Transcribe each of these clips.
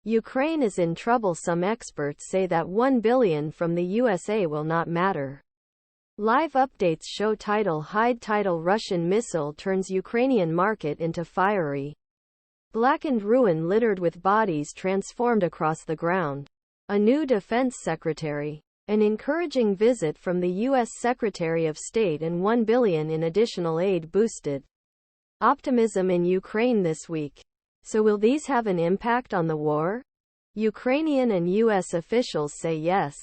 Ukraine is in trouble. Some experts say that $1 billion from the USA will not matter. Live updates show title hide title Russian missile turns Ukrainian market into fiery. Blackened ruin littered with bodies transformed across the ground. A new defense secretary. An encouraging visit from the U.S. Secretary of State and $1 billion in additional aid boosted optimism in Ukraine this week. So will these have an impact on the war? Ukrainian and U.S. officials say yes.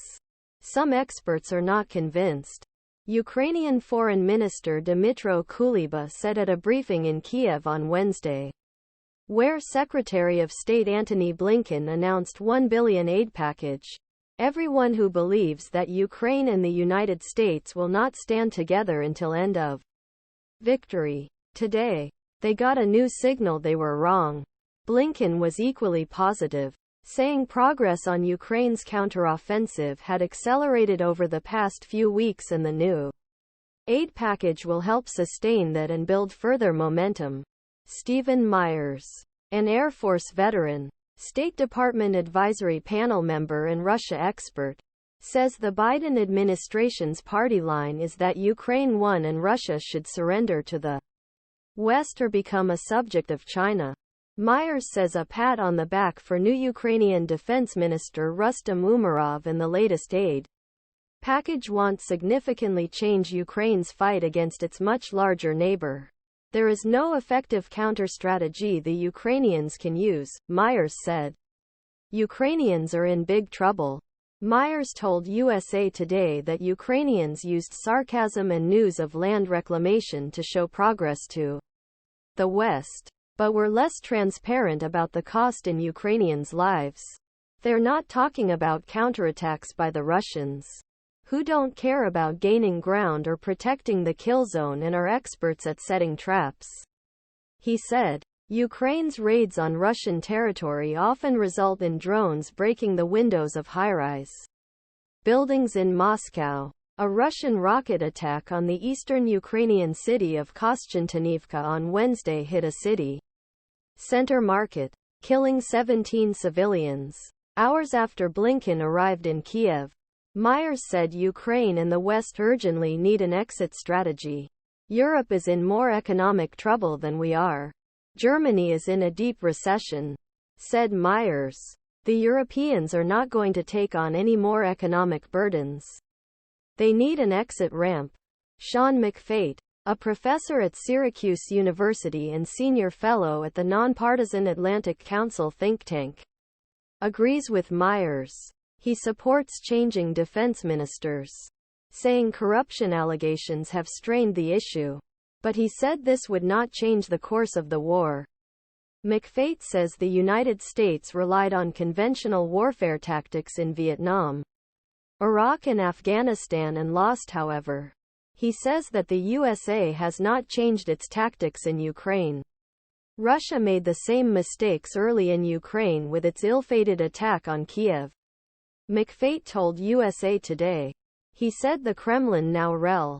Some experts are not convinced. Ukrainian Foreign Minister Dmytro Kuleba said at a briefing in Kiev on Wednesday, where Secretary of State Antony Blinken announced $1 billion aid package. Everyone who believes that Ukraine and the United States will not stand together until end of victory. Today, they got a new signal they were wrong. Blinken was equally positive, saying progress on Ukraine's counteroffensive had accelerated over the past few weeks and the new aid package will help sustain that and build further momentum. Stephen Myers, an Air Force veteran, State Department Advisory Panel member and Russia expert, says the Biden administration's party line is that Ukraine won and Russia should surrender to the West or become a subject of China. Myers says a pat on the back for new Ukrainian Defense Minister Rustem Umerov and the latest aid package won't significantly change Ukraine's fight against its much larger neighbor. There is no effective counter-strategy the Ukrainians can use, Myers said. Ukrainians are in big trouble. Myers told USA Today that Ukrainians used sarcasm and news of land reclamation to show progress to the West, but were less transparent about the cost in Ukrainians' lives. They're not talking about counterattacks by the Russians, who don't care about gaining ground or protecting the kill zone and are experts at setting traps. He said, Ukraine's raids on Russian territory often result in drones breaking the windows of high-rise buildings in Moscow. A Russian rocket attack on the eastern Ukrainian city of Kostyantynivka on Wednesday hit a city center market, killing 17 civilians. Hours after Blinken arrived in Kiev, Myers said Ukraine and the West urgently need an exit strategy. Europe is in more economic trouble than we are. Germany is in a deep recession, said Myers. The Europeans are not going to take on any more economic burdens. They need an exit ramp. Sean McFate, a professor at Syracuse University and senior fellow at the nonpartisan Atlantic Council think tank, agrees with Myers. He supports changing defense ministers, saying corruption allegations have strained the issue. But he said this would not change the course of the war. McFate says the United States relied on conventional warfare tactics in Vietnam, Iraq and Afghanistan and lost. However, he says that the USA has not changed its tactics in Ukraine. Russia made the same mistakes early in Ukraine with its ill-fated attack on Kiev. McFate told USA Today. He said the Kremlin now rel.